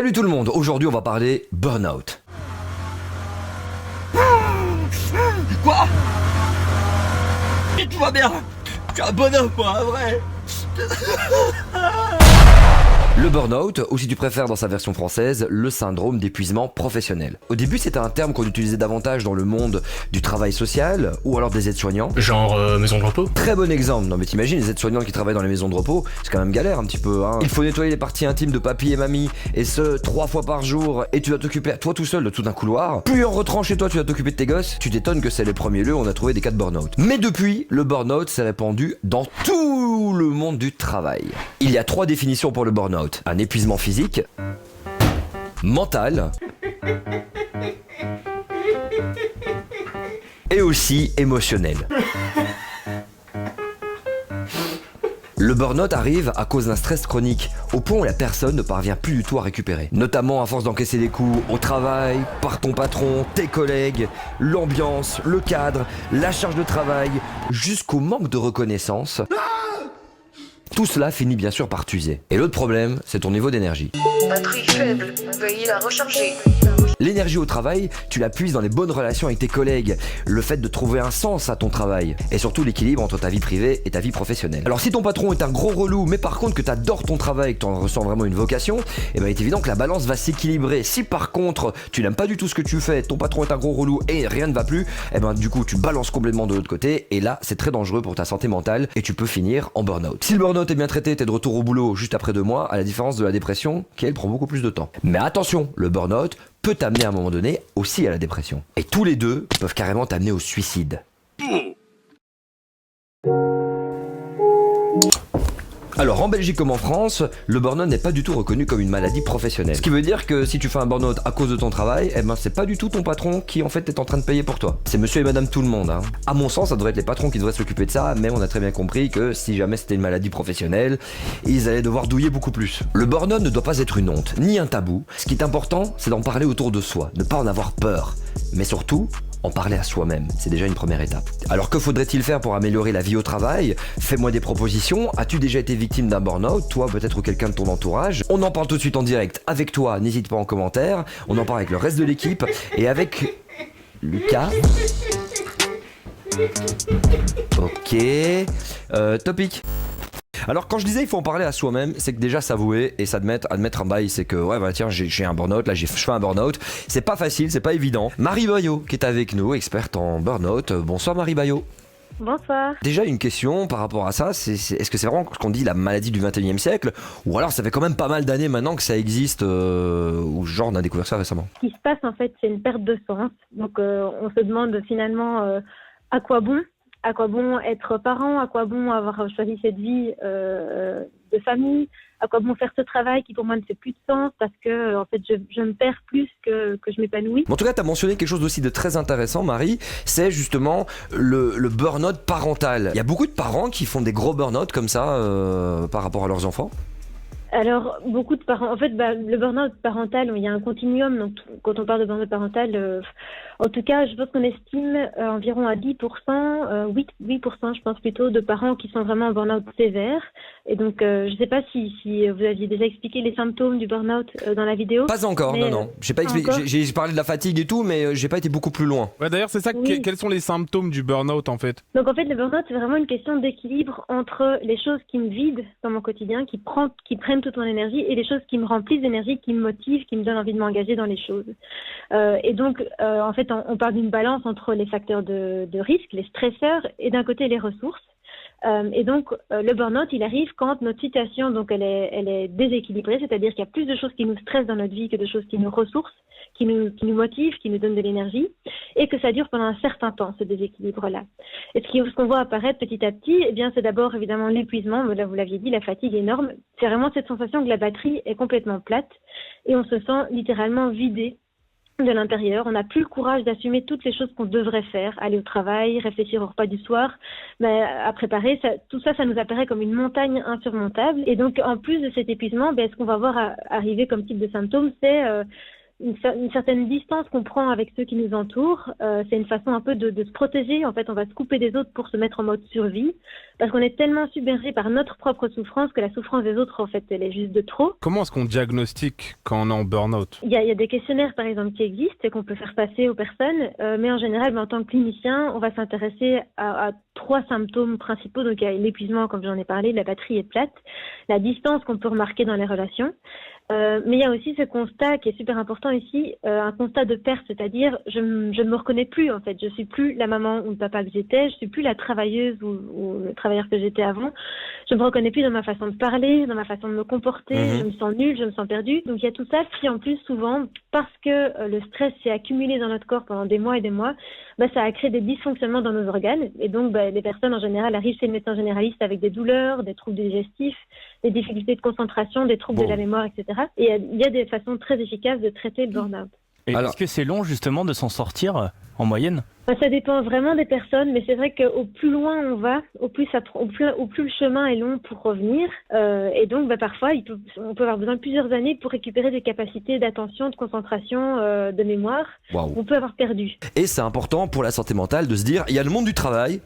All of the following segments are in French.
Salut tout le monde, aujourd'hui on va parler burn-out. Quoi? Et tout va bien? Tu as un bonhomme, moi, vrai. Le burn-out, ou si tu préfères dans sa version française, le syndrome d'épuisement professionnel. Au début, c'était un terme qu'on utilisait davantage dans le monde du travail social, ou alors des aides-soignants. Genre maison de repos. Très bon exemple. Non mais t'imagines les aides-soignants qui travaillent dans les maisons de repos, c'est quand même galère un petit peu, hein. Il faut nettoyer les parties intimes de papy et mamie, et ce, 3 fois par jour, et tu dois t'occuper toi tout seul de tout un couloir. Puis en rentrant chez toi, tu dois t'occuper de tes gosses. Tu t'étonnes que c'est les premiers lieux où on a trouvé des cas de burn-out. Mais depuis, le burn-out s'est répandu dans tout le monde du travail. Il y a 3 définitions pour le burn-out. Un épuisement physique, mental et aussi émotionnel. Le burn-out arrive à cause d'un stress chronique, au point où la personne ne parvient plus du tout à récupérer. Notamment à force d'encaisser des coups au travail, par ton patron, tes collègues, l'ambiance, le cadre, la charge de travail, jusqu'au manque de reconnaissance. Tout cela finit bien sûr par t'user. Et l'autre problème, c'est ton niveau d'énergie. Batterie faible, veuillez la recharger. L'énergie au travail, tu la puises dans les bonnes relations avec tes collègues, le fait de trouver un sens à ton travail, et surtout l'équilibre entre ta vie privée et ta vie professionnelle. Alors si ton patron est un gros relou, mais par contre que t'adores ton travail, que t'en ressens vraiment une vocation, eh ben il est évident que la balance va s'équilibrer. Si par contre tu n'aimes pas du tout ce que tu fais, ton patron est un gros relou et rien ne va plus, eh ben du coup tu balances complètement de l'autre côté, et là c'est très dangereux pour ta santé mentale, et tu peux finir en burn-out. Si le burn-out est bien traité, t'es de retour au boulot juste après 2 mois, à la différence de la dépression, qui elle prend beaucoup plus de temps. Mais attention, le burn-out peut t'amener à un moment donné aussi à la dépression. Et tous les deux peuvent carrément t'amener au suicide. Alors en Belgique comme en France, le burn-out n'est pas du tout reconnu comme une maladie professionnelle. Ce qui veut dire que si tu fais un burn-out à cause de ton travail, eh ben c'est pas du tout ton patron qui en fait est en train de payer pour toi. C'est monsieur et madame tout le monde, hein. À mon sens, ça devrait être les patrons qui devraient s'occuper de ça, mais on a très bien compris que si jamais c'était une maladie professionnelle, ils allaient devoir douiller beaucoup plus. Le burn-out ne doit pas être une honte, ni un tabou. Ce qui est important, c'est d'en parler autour de soi, ne pas en avoir peur. Mais surtout, en parler à soi-même, c'est déjà une première étape. Alors que faudrait-il faire pour améliorer la vie au travail? Fais-moi des propositions. As-tu déjà été victime d'un burn-out, toi peut-être ou quelqu'un de ton entourage? On en parle tout de suite en direct avec toi, n'hésite pas en commentaire. On en parle avec le reste de l'équipe et avec Lucas. Ok. Topic. Alors quand je disais il faut en parler à soi-même, c'est que déjà s'avouer et s'admettre un bail, c'est que ouais bah tiens j'ai un burn-out, là je fais un burn-out, c'est pas facile, c'est pas évident. Marie Bayot qui est avec nous, experte en burn-out. Bonsoir Marie Bayot. Bonsoir. Déjà une question par rapport à ça, est-ce que c'est vraiment ce qu'on dit la maladie du 21e siècle, ou alors ça fait quand même pas mal d'années maintenant que ça existe, ou genre on a découvert ça récemment? Ce qui se passe en fait c'est une perte de sens, donc on se demande finalement à quoi bon? À quoi bon être parent? À quoi bon avoir choisi cette vie de famille? À quoi bon faire ce travail qui pour moi ne fait plus de sens parce que en fait je me perds plus que je m'épanouis. En tout cas, tu as mentionné quelque chose aussi de très intéressant, Marie, c'est justement le burn-out parental. Il y a beaucoup de parents qui font des gros burn-out comme ça par rapport à leurs enfants. Alors, beaucoup de parents, en fait, le burn-out parental, il y a un continuum, donc quand on parle de burn-out parental, en tout cas, je pense qu'on estime environ à 10%, 8%, je pense plutôt, de parents qui sont vraiment en burn-out sévère. Et donc, je ne sais pas si vous aviez déjà expliqué les symptômes du burn-out dans la vidéo. Pas encore, mais, non. J'ai pas expliqué. J'ai parlé de la fatigue et tout, mais j'ai pas été beaucoup plus loin. Ouais, d'ailleurs, c'est ça. Oui. Quels sont les symptômes du burn-out en fait? Donc en fait, le burn-out, c'est vraiment une question d'équilibre entre les choses qui me vident dans mon quotidien, qui prennent toute mon énergie, et les choses qui me remplissent d'énergie, qui me motivent, qui me donnent envie de m'engager dans les choses. Et donc, en fait, on parle d'une balance entre les facteurs de risque, les stresseurs, et d'un côté les ressources. Et donc, le burn-out, il arrive quand notre situation, donc, elle est déséquilibrée, c'est-à-dire qu'il y a plus de choses qui nous stressent dans notre vie que de choses qui nous ressourcent, qui nous motivent, qui nous donnent de l'énergie, et que ça dure pendant un certain temps, ce déséquilibre-là. Et ce qu'on voit apparaître petit à petit, eh bien, c'est d'abord évidemment l'épuisement, là vous l'aviez dit, la fatigue énorme. C'est vraiment cette sensation que la batterie est complètement plate, et on se sent littéralement vidé de l'intérieur. On n'a plus le courage d'assumer toutes les choses qu'on devrait faire, aller au travail, réfléchir au repas du soir, mais à préparer. Tout ça, ça nous apparaît comme une montagne insurmontable. Et donc, en plus de cet épuisement, ce qu'on va voir arriver comme type de symptômes, c'est une certaine distance qu'on prend avec ceux qui nous entourent. C'est une façon un peu de se protéger. En fait, on va se couper des autres pour se mettre en mode survie, parce qu'on est tellement submergé par notre propre souffrance que la souffrance des autres, en fait, elle est juste de trop. Comment est-ce qu'on diagnostique quand on est en burn-out? Il y a des questionnaires, par exemple, qui existent et qu'on peut faire passer aux personnes, mais en général, en tant que clinicien, on va s'intéresser à 3 symptômes principaux. Donc, il y a l'épuisement, comme j'en ai parlé, la batterie est plate, la distance qu'on peut remarquer dans les relations. Mais il y a aussi ce constat qui est super important ici, un constat de perte, c'est-à-dire je ne me reconnais plus en fait, je suis plus la maman ou le papa que j'étais, je suis plus la travailleuse ou le travailleur que j'étais avant, je me reconnais plus dans ma façon de parler, dans ma façon de me comporter, je me sens nulle, je me sens perdue. Donc il y a tout ça qui en plus souvent, parce que le stress s'est accumulé dans notre corps pendant des mois et des mois, ça a créé des dysfonctionnements dans nos organes et donc les personnes en général arrivent chez le médecin généraliste avec des douleurs, des troubles digestifs, des difficultés de concentration, des troubles de la mémoire, etc. Et il y a des façons très efficaces de traiter le burn-out. Et est-ce que c'est long justement de s'en sortir en moyenne? Ça dépend vraiment des personnes, mais c'est vrai qu'au plus loin on va, au plus le chemin est long pour revenir. Et donc parfois on peut avoir besoin de plusieurs années pour récupérer des capacités d'attention, de concentration, de mémoire. Waouh. On peut avoir perdu. Et c'est important pour la santé mentale de se dire, il y a le monde du travail,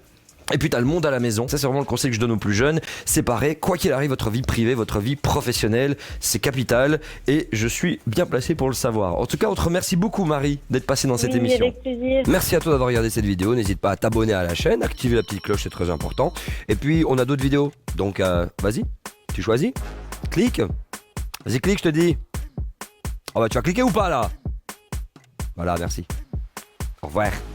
et puis t'as le monde à la maison. Ça c'est vraiment le conseil que je donne aux plus jeunes. Séparez, quoi qu'il arrive, votre vie privée, votre vie professionnelle, c'est capital. Et je suis bien placé pour le savoir. En tout cas, on te remercie beaucoup Marie d'être passée dans cette émission. Avec plaisir. Merci à toi d'avoir regardé cette vidéo. N'hésite pas à t'abonner à la chaîne, activer la petite cloche, c'est très important. Et puis on a d'autres vidéos. Donc vas-y, tu choisis. Clique. Vas-y clique, je te dis. Oh tu vas cliquer ou pas là? Voilà, merci. Au revoir.